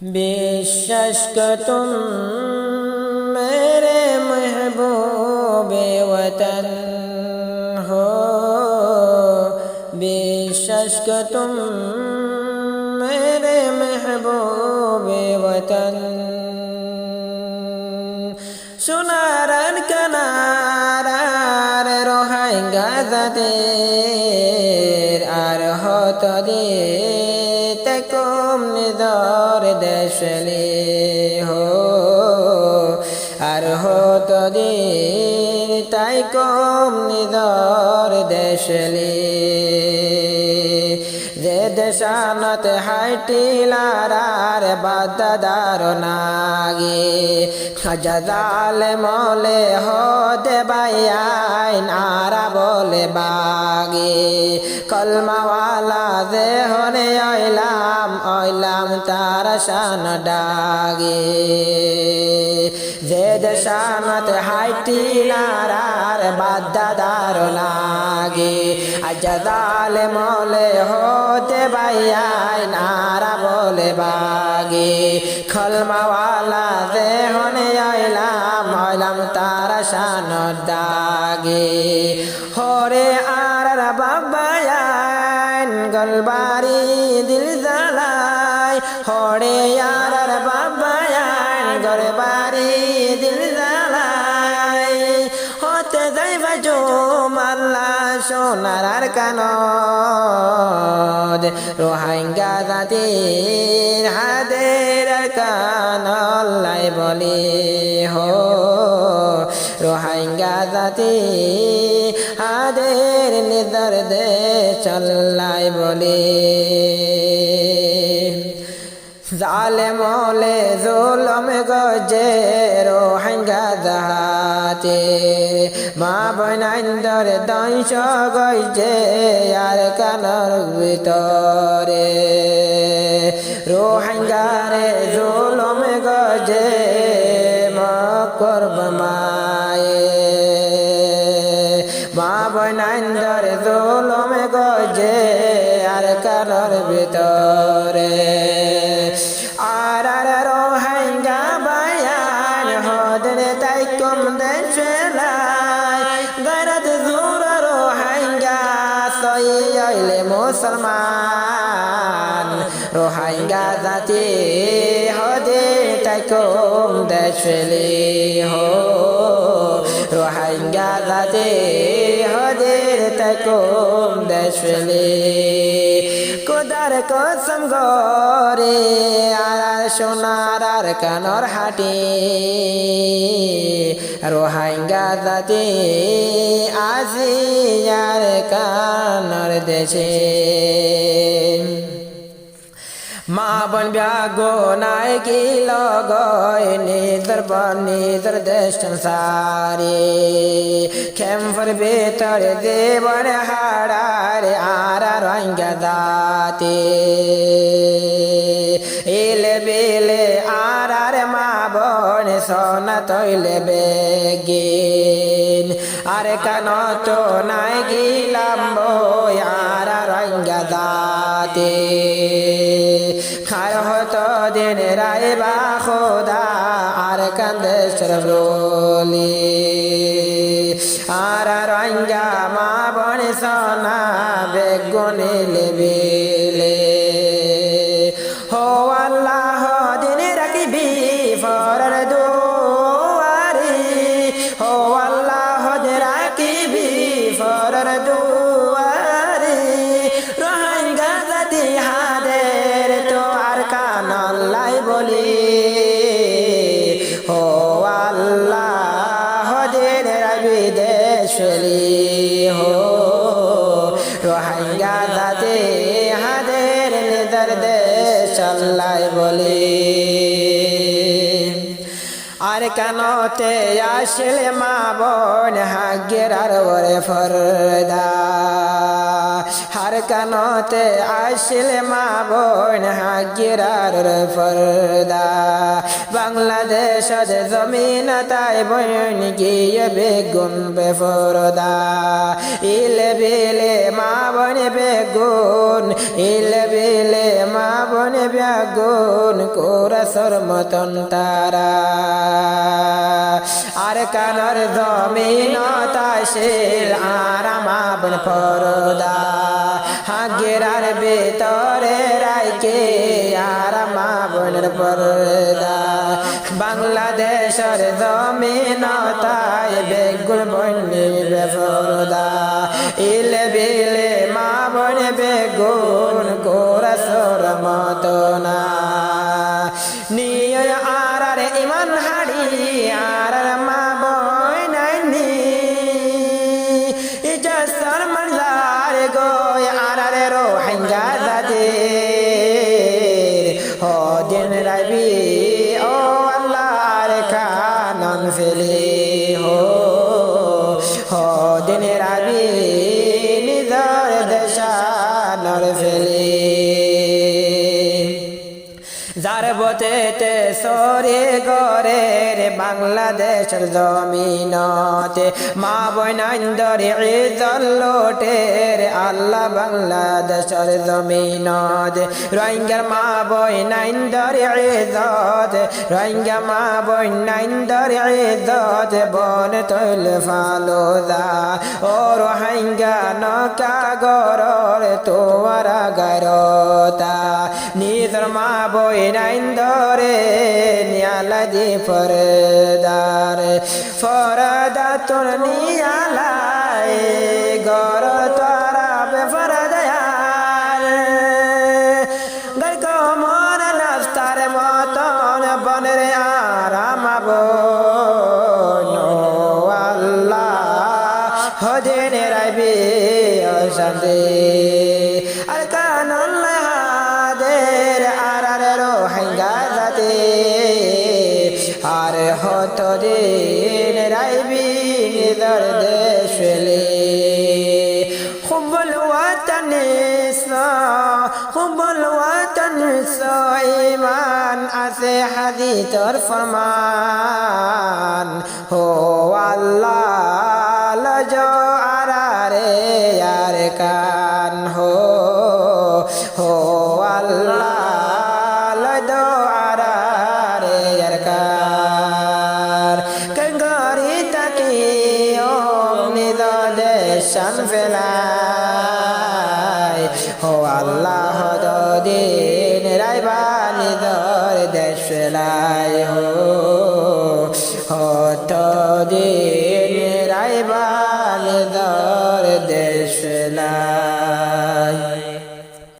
बेशक तुम मेरे महबूबे वतन हो, बेशक तुम मेरे महबूबे वतन। সোনার কানারার রোহাঙ্গা যাদের আর হত দিতে কম নিদর দেশলে হো, আর হত দিন তাই কম নিদর দেশলে। যে দেশানত হাইটিলার বাদাদার নাগে জাজাল মলে হদে বাইয়াই নারা বলে বাগে। কলমাওয়ালা যে হনে অইলাম তার শান ডাগে। যে দেশানত হাইটিলার বাদাদার নাগে জাজাল মলে হতে বাইয়াই নারা বলে বাগে। খলমাওয়ালা যে হনে অইলাম তারা শান দাগে। হরে আর বাবায়ান গলবারি দিল জ্বালায়, হরে আর বাবায়ান গলবারি দিল জ্বালায়। হতে যাইবা জুম আল্লাহ সোনার কানদ রোহাঙ্গা জাতির হাদের কান আল্লাহ বলে হো, রোহাঙ্গা জাতি হাদের নিদর দে চল্লাই বলে। জালেম ওলে জুলম গজে রোহাঙ্গা জাহাতে, মা বনাইন্দর দংশ গজে আর কানর ভিতরে। রোহাঙ্গারে জুলম গজে মকরব মায়ে, মা বনাইন্দর জুলম গজে আর কানর ভিতরে। আর রোহাঙ্গা বায়ান হদর তাই কম দেশলাই, গরদ জোর রোহাঙ্গা সইলে মুসলমান। রোহাঙ্গা জাতি হদে তাই কম দেশলে হো, রোহাঙ্গা জাতি হদের তাই কম দেশলে। কোদার কসম গরে আর সোনার আর কানর হাটি, রোহাঙ্গা জাতি আজি আর কানর দেশে। মা বন ব্যাগো নাই কি লগয় নিদর দেশ সংসারে। খেমফর বেতর দেবর হাড়ার আর রোহাঙ্গা জাতি এলে বেলে আর মা বন সোনা তৈলে বেগিন। আর কান তো নাই গিলাম বই আর রোহাঙ্গা জাতি। খার হতো দিন রায় বা খোদা আর কান্দে সরবলি। আর রোহাঙ্গা মা বন সোনা বেগুনে লেবেলে হো। আল্লাহ দিন রাখিবি ফরার দুয়ারি, হো আল্লাহ দিন রাখিবি ফরার দুয়ারি। রোহাঙ্গা জাতি হাদের তো আর কান আল্লাহ বলি, হো আল্লাহ দিন রাখবি দেশলি হো। রোহাঙ্গা জাতি হাদের নিদর দেশ আল্লাহ বলি। আর কানতে আসলে মা বোন হাগের আর ওরে ফরদা আর কানতে আসলে মা বোন হাগের আর ফরদা বাংলাদেশের জমিন তাই বোন গিয়ে বেগুন বেফরদা ইলে বিলে মা বোন বেগুন ইলে বিলে মা বোন বেগুন কোরসর মতন তারা আর কানর জমিন তাশিল আর মা বোন ফরদা হাগেরার ভিতরে রাইকে আর মা বোনের পর্দা বাংলাদেশের জমিন তাই বেগুন বন্যি বেফরদা ইলে বিলে মা বোন বেগুন কোরসর মতনা নিয় আর ইমান হাড়ি আর মা বোন ইজসর মনজার গোয় আর রোহিঙ্গা দাদে ও দিন রবি ও আল্লাহর কানন ফেলে হো দিন রবি নিদর দেশানর ফেলে যার বতেতে সরে গরের বাংলাদেশের জমিনতে মা বৈনান্দরে ইজ্জত লোটের আল্লাহ বাংলাদেশের জমিনতে রোহিঙ্গার মা বৈনান্দরে ইজ্জত রোহিঙ্গা মা বৈনান্দরে ইজ্জত বন তৈল ফালুদা ও রোহিঙ্গা নকা গরর তোরা গরতা নিজর মা বই নাইন্দরে নিয়ালাদি ফরদার ফরদা তোর নিয়ালাই গর তারা বেফরদায়ার গর কমন নফতার মতন বনরে আরাম বোন আল্লাহ হদিন রাইবি অশান্তি আর কানন আর হত দিন রাইবি নিদর দেশলে হুবুল ওয়াতন হুবুল ওয়াতন ইমান আছে হাদিসর ফরমান হো আল্লাহ লজো আরারে ইয়ার কান হো আল্লাহ শান ফেলাই হো আল্লাহ দিন রাইবা নিদর দেশ ফেলাই হো